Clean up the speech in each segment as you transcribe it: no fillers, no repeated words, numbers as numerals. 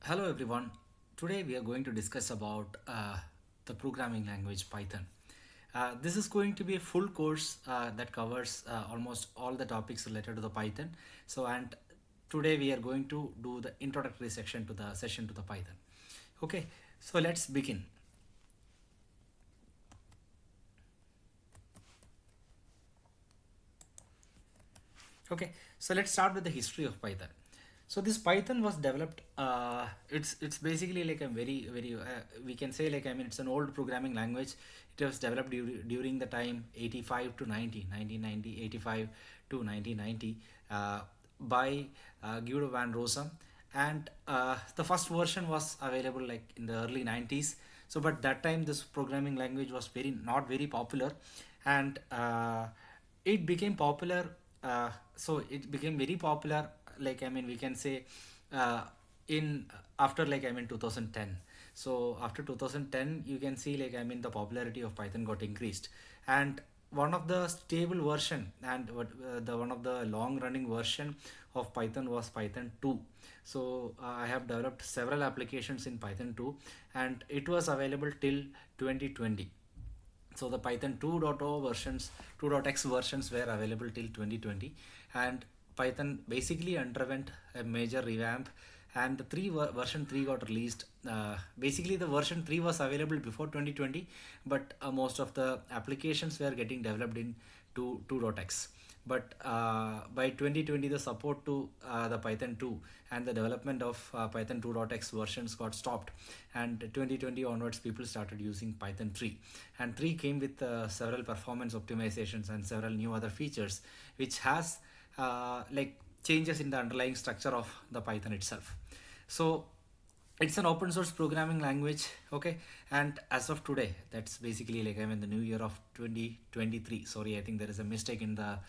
Hello everyone. Today we are going to discuss about the programming language Python. This is going to be a full course that covers almost all the topics related to the Python. And today we are going to do the introductory section to the Python. Okay, so let's begin. Okay, so let's start with the history of Python. So this Python was developed. It's basically like a very we can say like it's an old programming language. It was developed during the time 85 to 90, 1990, 85 to 1990 by Guido van Rossum, and the first version was available like in the early 90s. So but that time this programming language was very not very popular, and it became popular. So it became very popular, like we can say uh, in after like 2010. So after 2010 you can see like the popularity of Python got increased, and one of the stable version and the one of the long running version of Python was Python 2. So I have developed several applications in Python 2, and it was available till 2020. So the Python 2.0 versions, 2.x versions were available till 2020, and Python basically underwent a major revamp, and the version 3 got released. Basically the version 3 was available before 2020, but most of the applications were getting developed in 2.x. But by 2020 the support to the Python 2 and the development of Python 2.x versions got stopped, and 2020 onwards people started using Python 3, and 3 came with several performance optimizations and several new other features which has like changes in the underlying structure of the Python itself. So it's an open source programming language. Okay, and as of today, that's basically like the new year of 2023. Sorry, I think there is a mistake in the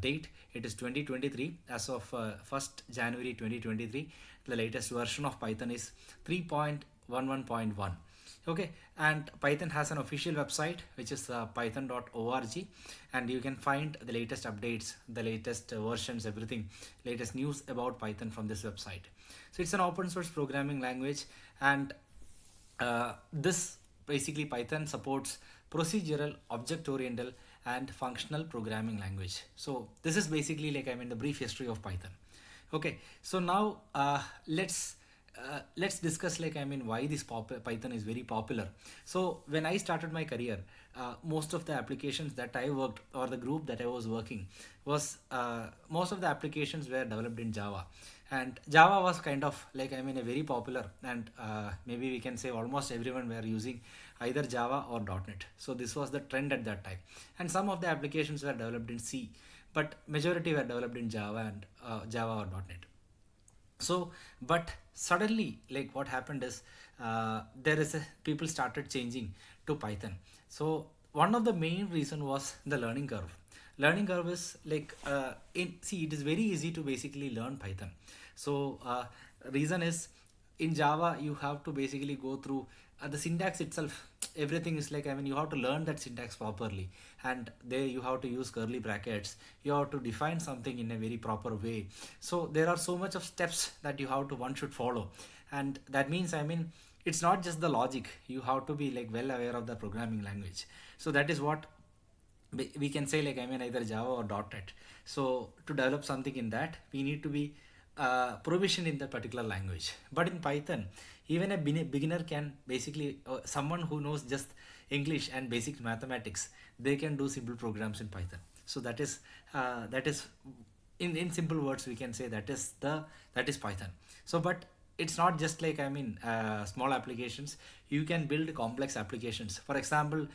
date. It is 2023. As of 1st January 2023, the latest version of Python is 3.11.1. Okay, and Python has an official website which is python.org, and you can find the latest updates, the latest versions, everything, latest news about Python from this website. So it's an open source programming language, and this basically Python supports procedural, object oriented, and functional programming language. So this is basically like the brief history of Python. Okay, so now let's discuss like why this Python is very popular. So when I started my career, most of the applications that I worked, or the group that I was working, was most of the applications were developed in Java, and Java was kind of like a very popular, and maybe we can say almost everyone were using either Java or .NET. So this was the trend at that time, and some of the applications were developed in C, but majority were developed in Java and Java or .NET. So but suddenly like what happened is there is a people started changing to Python. So one of the main reason was the learning curve is like in see, it is very easy to basically learn Python. So reason is, in Java you have to basically go through the syntax itself. Everything is like you have to learn that syntax properly, and there you have to use curly brackets, you have to define something in a very proper way. So there are so much of steps that you have to one should follow, and that means it's not just the logic, you have to be like well aware of the programming language. So that is what we can say like either Java or .NET. So to develop something in that, we need to be provisioned in that particular language. But in Python, even a beginner can basically, someone who knows just English and basic mathematics, they can do simple programs in Python. So that is in simple words we can say that is Python. So but it's not just like small applications. You can build complex applications. For example,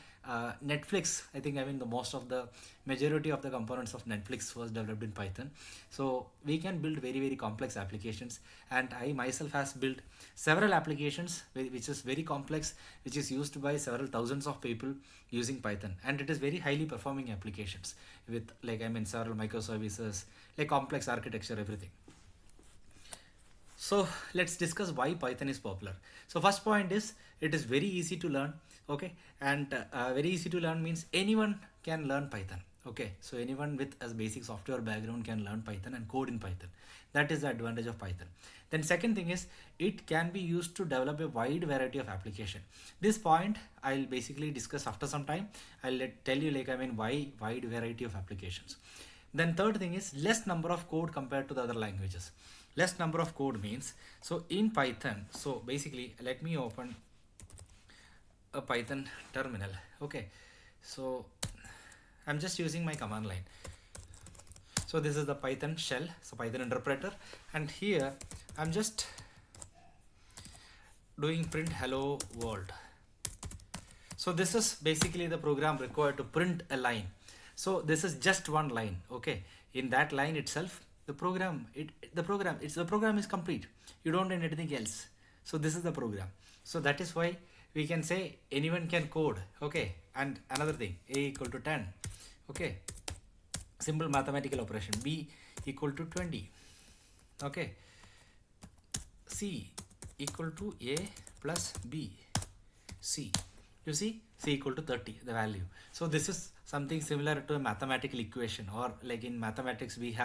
Netflix, I think the most of the majority of the components of Netflix was developed in Python. So we can build very complex applications, and I myself has built several applications which is very complex, which is used by several thousands of people using Python, and it is very highly performing applications with like several microservices, like complex architecture, everything. So let's discuss why Python is popular. So first point is, it is very easy to learn. Okay, and very easy to learn means anyone can learn Python. Okay, so anyone with a basic software background can learn Python and code in Python. That is the advantage of Python. Then second thing is it can be used to develop a wide variety of application. This point I'll basically discuss after some time. Tell you why wide variety of applications. Then third thing is less number of code compared to the other languages. Less number of code means, so in Python, so basically let me open a Python terminal. Okay, so I'm just using my command line. So this is the Python shell, so Python interpreter, and here I'm just doing print hello world. So this is basically the program required to print a line. So this is just one line. Okay, in that line itself, the program is complete. You don't need anything else. So this is the program. So that is why we can say anyone can code. Okay, and another thing, a equal to 10. Okay, simple mathematical operation, b equal to 20. Okay, c equal to a plus b, c, you see, c equal to 30, the value. So this is something similar to a mathematical equation, or like in mathematics we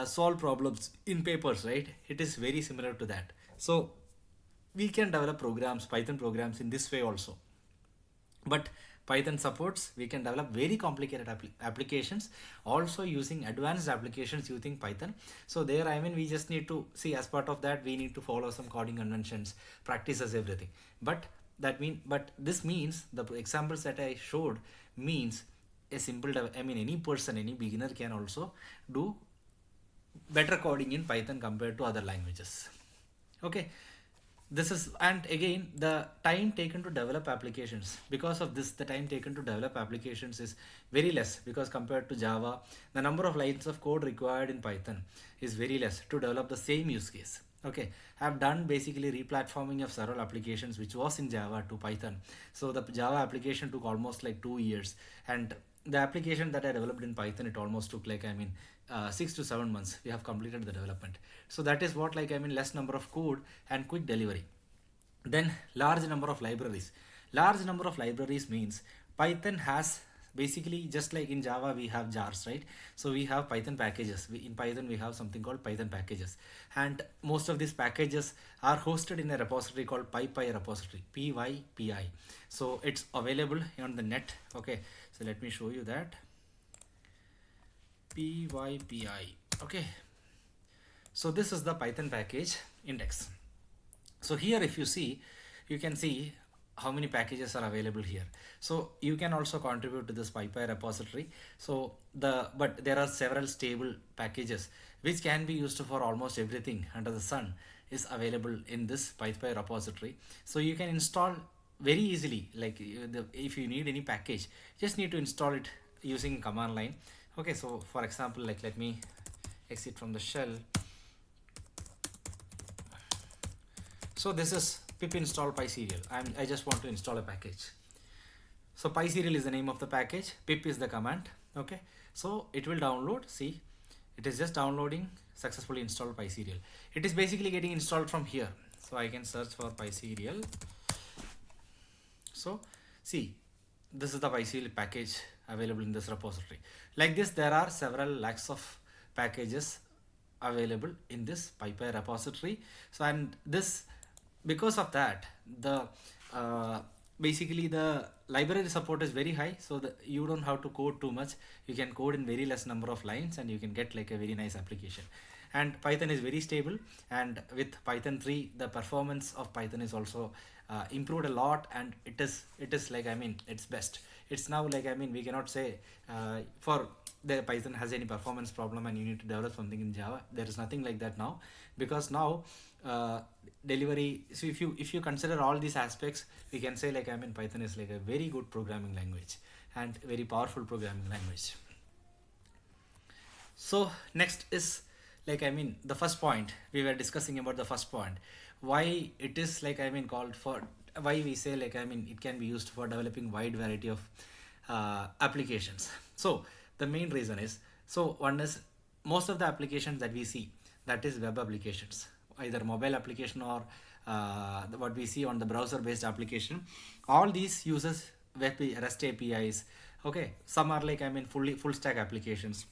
solve problems in papers, right? It is very similar to that. So we can develop programs, Python programs, in this way also. But Python supports, we can develop very complicated applications also using advanced applications using Python. So there, we just need to see, as part of that we need to follow some coding conventions, practices, everything. But this means the examples that I showed means a simple, any person, any beginner can also do better coding in Python compared to other languages. Okay, this is, and again, the time taken to develop applications, because of this, the time taken to develop applications is very less, because compared to Java, the number of lines of code required in Python is very less to develop the same use case. Okay, I've done basically replatforming of several applications which was in Java to Python. So the Java application took almost like 2 years, and the application that I developed in Python, it almost took 6 to 7 months. We have completed the development. So that is what less number of code and quick delivery. Then large number of libraries. Large number of libraries means Python has basically, just like in Java we have jars, right? So we have Python packages. In Python we have something called Python packages, and most of these packages are hosted in a repository called PyPy repository, PYPI. So it's available on the net. Okay, so let me show you that. PYPI. Okay, so this is the Python package index. So here, if you see, you can see how many packages are available here. So you can also contribute to this PyPy repository. So but there are several stable packages which can be used for almost everything under the sun is available in this PyPy repository. So you can install very easily, if you need any package, just need to install it using command line. Okay, so for example, let me exit from the shell. So this is pip install PySerial. I just want to install a package. So PySerial is the name of the package, pip is the command. Okay, so it will download. See, it is just downloading, successfully installed PySerial. It is basically getting installed from here. So I can search for PySerial. So see, this is the PySerial package available in this repository. Like this, there are several lakhs of packages available in this PyPy repository. So, and this, because of that, the basically the library support is very high, so that you don't have to code too much. You can code in very less number of lines and you can get a very nice application. And Python is very stable, and with Python 3 the performance of Python is also improved a lot, and it is it's best. It's now we cannot say for the Python has any performance problem and you need to develop something in Java. There is nothing like that now, because now delivery, so if you consider all these aspects, we can say Python is a very good programming language and very powerful programming language. So next is the first point we were discussing about, the first point, why it is called for, why we say it can be used for developing wide variety of applications. So the main reason is, so one is, most of the applications that we see, that is web applications, either mobile application or what we see on the browser based application, all these uses web REST APIs, Okay, some are like, I mean, fully full stack applications,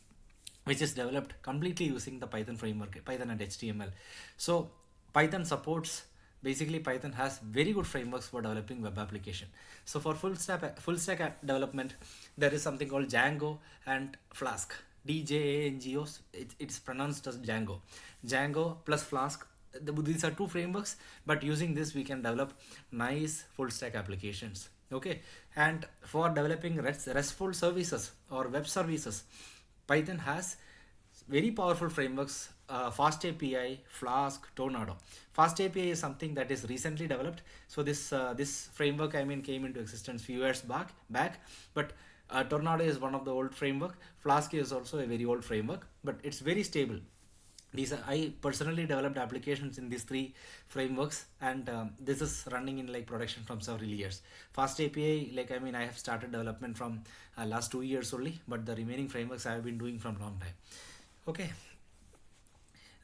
which is developed completely using the Python framework, Python and HTML. So Python supports, basically Python has very good frameworks for developing web application. So for full stack development, there is something called Django and Flask. DJANGO, it's pronounced as Django. Django plus Flask. These are two frameworks, but using this we can develop nice full stack applications. Okay, and for developing RESTful services or web services, Python has very powerful frameworks, Fast API, Flask, Tornado. Fast API is something that is recently developed. So this framework, I mean, came into existence few years back, but Tornado is one of the old framework. Flask is also a very old framework, but it's very stable. These are, I personally developed applications in these three frameworks, and this is running in like production from several years. Fast API, like, I mean, I have started development from last 2 years only, but the remaining frameworks I have been doing from long time. Okay,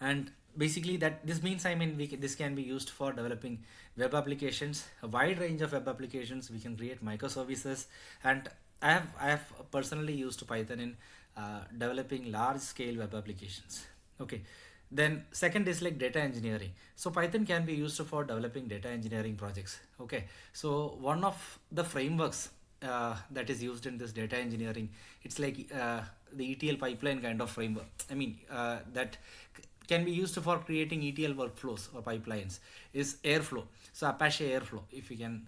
and basically that this means, I mean, this can be used for developing web applications, a wide range of web applications. We can create microservices, and I have personally used Python in developing large scale web applications. Okay, then second is like data engineering. So Python can be used for developing data engineering projects. Okay, so one of the frameworks that is used in this data engineering, it's like the ETL pipeline kind of framework. I mean, that can be used for creating ETL workflows or pipelines, is Airflow. So Apache Airflow, if you can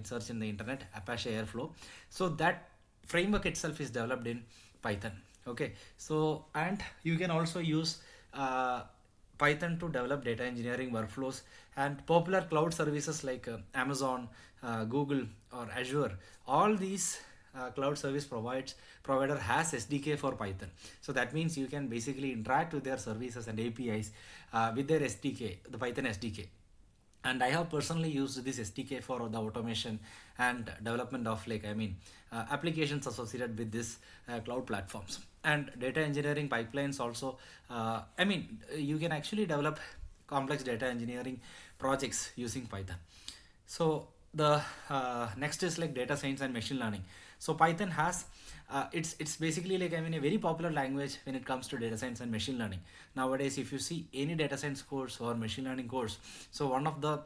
search in the internet, Apache Airflow. So that framework itself is developed in Python. Okay, so and you can also use Python to develop data engineering workflows, and popular cloud services like Amazon, Google, or Azure. All these cloud service provider has SDK for Python. So that means you can basically interact with their services and APIs with their SDK, the Python SDK. And I have personally used this SDK for the automation and development of, like, I mean, applications associated with this cloud platforms. And data engineering pipelines also, I mean, you can actually develop complex data engineering projects using Python. So the next is like data science and machine learning. So Python has it's basically, like, I mean, a very popular language when it comes to data science and machine learning. Nowadays, if you see any data science course or machine learning course, so one of the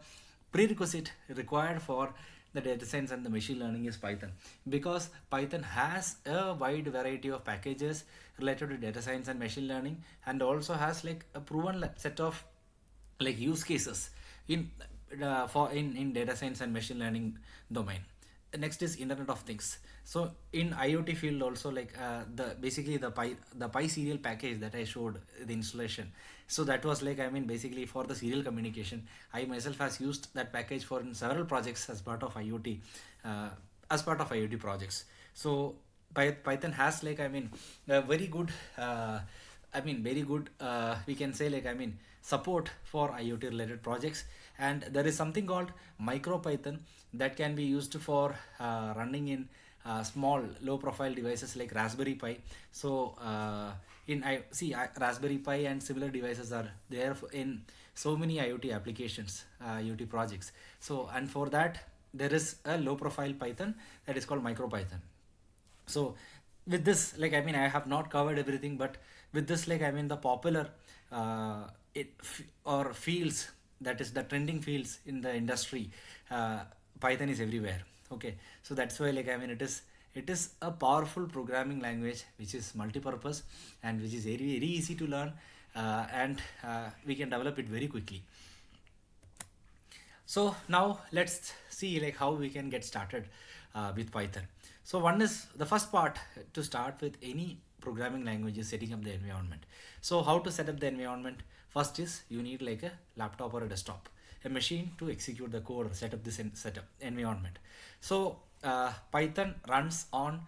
prerequisite required for the data science and the machine learning is Python, because Python has a wide variety of packages related to data science and machine learning, and also has like a proven set of like use cases in in data science and machine learning domain. Next is Internet of Things. So in IoT field also, like the basically the Pi serial package that I showed the installation. So that was, like, I mean, basically for the serial communication. I myself has used that package for in several projects as part of IoT, projects. So Python has, like, I mean, a very good very good, we can say, like, I mean, support for IoT related projects. And there is something called MicroPython that can be used for running in small low profile devices like Raspberry Pi. So Raspberry Pi and similar devices are there in so many IoT applications, IoT projects. So, and for that there is a low profile Python that is called MicroPython. So with this, like, I mean, I have not covered everything, but with this, like, I mean, the popular or fields, that is the trending fields in the industry, Python is everywhere. Okay, so that's why, like, I mean, it is a powerful programming language which is multi-purpose and which is very very easy to learn, and we can develop it very quickly. So now let's see, like, how we can get started with Python. So one is the first part to start with any programming language is setting up the environment. So how to set up the environment? First is you need like a laptop or a desktop, a machine to execute the code or set up this setup environment. So Python runs on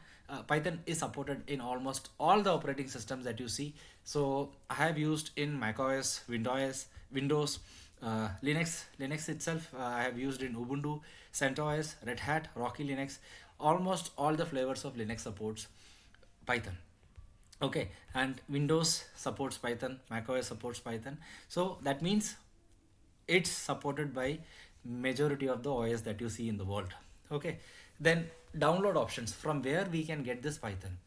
Python is supported in almost all the operating systems that you see. So I have used in macOS, Windows, Linux itself. I have used in Ubuntu, CentOS, Red Hat, Rocky Linux. Almost all the flavors of Linux supports Python. Okay, and Windows supports Python, macOS supports Python. So that means it's supported by majority of the OS that you see in the world. Okay, Then download options, from where we can get this Python.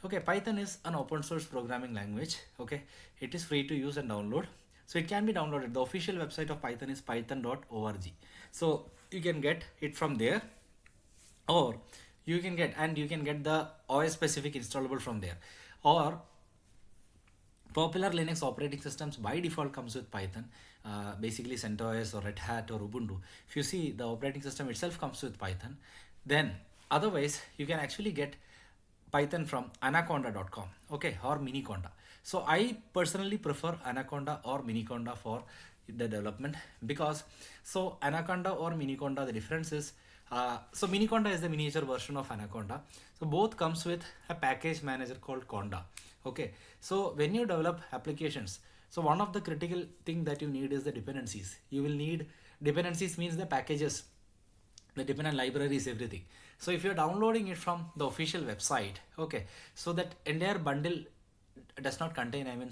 Okay, Python is an open source programming language. Okay, it is free to use and download. So it can be downloaded. The official website of Python is python.org. So you can get it from there, or you can get the OS specific installable from there, or popular Linux operating systems by default comes with Python. Basically CentOS or Red Hat or Ubuntu. If you see, the operating system itself comes with Python. Then otherwise you can actually get Python from anaconda.com, okay, or Miniconda. So I personally prefer Anaconda or Miniconda for the development, because so Anaconda or Miniconda, the difference is so Miniconda is the miniature version of Anaconda. So both comes with a package manager called Conda. Okay, so when you develop applications, so one of the critical thing that you need is the dependencies. You will need dependencies, means the packages, the dependent libraries, everything. So if you're downloading it from the official website, okay, so that entire bundle does not contain, I mean,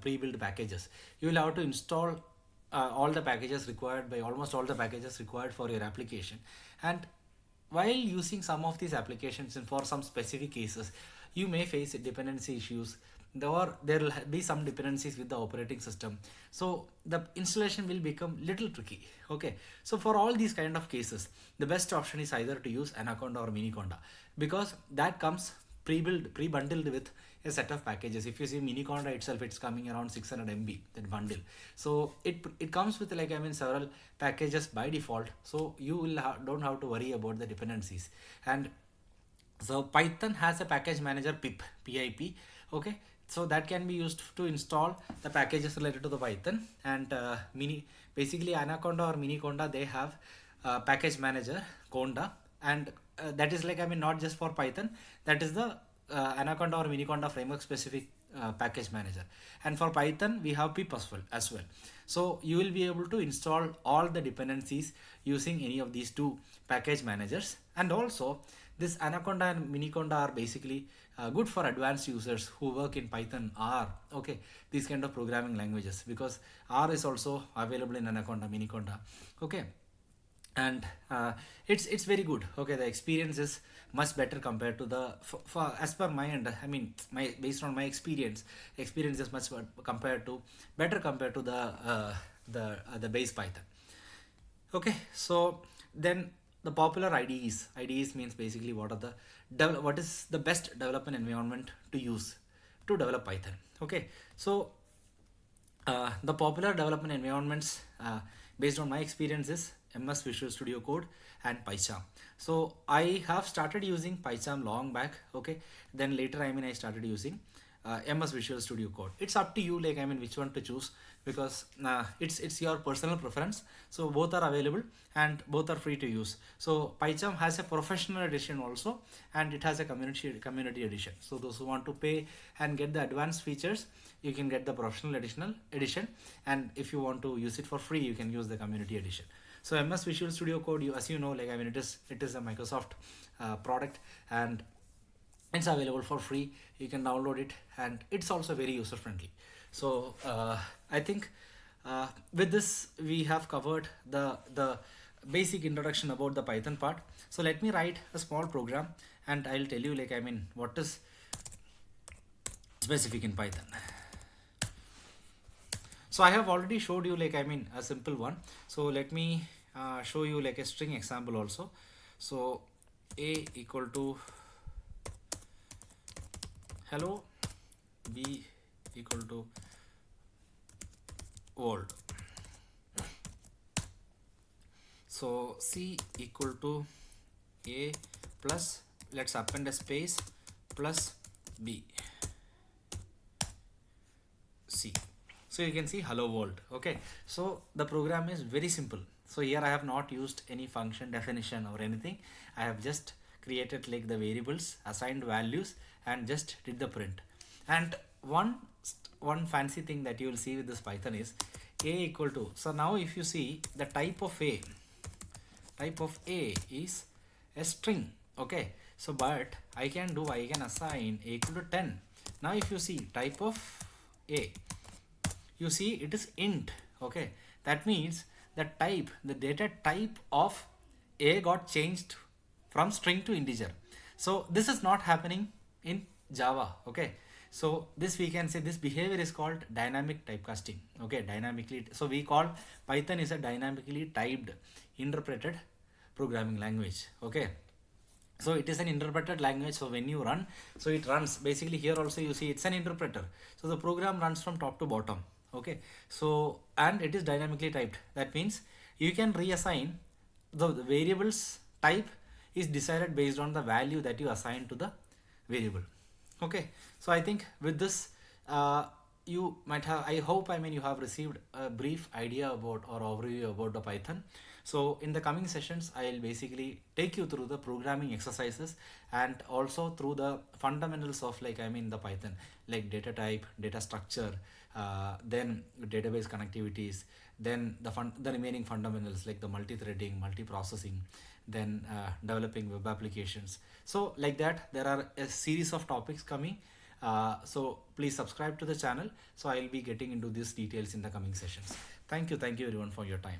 pre-built packages. You will have to install all the packages required, by almost all the packages required for your application. And while using some of these applications, and for some specific cases, you may face dependency issues, or there will be some dependencies with the operating system. So the installation will become little tricky. Okay, so for all these kind of cases, the best option is either to use Anaconda or Miniconda, because that comes pre-built, pre-bundled with a set of packages. If you see Miniconda itself, it's coming around 600 MB, that bundle. So it comes with, like, I mean, several packages by default. So you will don't have to worry about the dependencies. And so Python has a package manager pip. Okay, so that can be used to install the packages related to the Python. And basically Anaconda or Miniconda, they have package manager Conda. And that is, like, I mean, not just for Python, that is the Anaconda or Miniconda framework specific package manager. And for Python we have pip as well. So you will be able to install all the dependencies using any of these two package managers. And also this Anaconda and Miniconda are basically good for advanced users who work in Python, R, okay, these kind of programming languages, because R is also available in Anaconda, Miniconda. Okay, and it's very good. Okay, the experience is much better compared to the for as per my end, I mean, my based on my experience is much better compared to the base Python. Okay, so then the popular IDEs means basically what is the best development environment to use to develop Python. Okay, so the popular development environments based on my experience is MS Visual Studio Code and PyCharm. So I have started using PyCharm long back. Okay, then later, I mean, I started using MS Visual Studio Code. It's up to you, like, I mean, which one to choose, because it's your personal preference. So both are available and both are free to use. So PyCharm has a professional edition also, and it has a community edition. So those who want to pay and get the advanced features, you can get the professional edition, and if you want to use it for free, you can use the community edition. So MS Visual Studio Code, as you know, like, I mean, it is a Microsoft product, and it's available for free. You can download it, and it's also very user friendly. So I think with this we have covered the basic introduction about the Python part. So let me write a small program, and I'll tell you, like, I mean, what is specific in Python. So I have already showed you, like, I mean, a simple one. So let me show you like a string example also. So A equal to hello, B equal to world. So C equal to A plus, let's append a space, plus B, C. So you can see hello world. Okay, so the program is very simple. So here I have not used any function definition or anything. I have just created like the variables, assigned values, and just did the print. And one fancy thing that you will see with this Python is A equal to, so now if you see the type of A is a string. Okay, so but I can assign A equal to 10. Now if you see type of A, you see it is int. Okay, that means the data type of A got changed from string to integer. So this is not happening in Java. Okay, so this we can say this behavior is called dynamic typecasting. Okay, dynamically, so we call Python is a dynamically typed interpreted programming language. Okay, so it is an interpreted language. So when you run, so it runs basically here also you see it's an interpreter. So the program runs from top to bottom. Okay, so and it is dynamically typed. That means you can reassign the variables type is decided based on the value that you assign to the variable. Okay, so I think with this you might have, I hope, I mean, you have received a brief idea about or overview about the Python. So in the coming sessions I'll basically take you through the programming exercises and also through the fundamentals of, like, I mean, the Python, like data type, data structure, then database connectivities, then the remaining fundamentals like the multi-threading, multi-processing, then developing web applications. So like that there are a series of topics coming. So please subscribe to the channel, so I'll be getting into these details in the coming sessions. Thank you everyone for your time.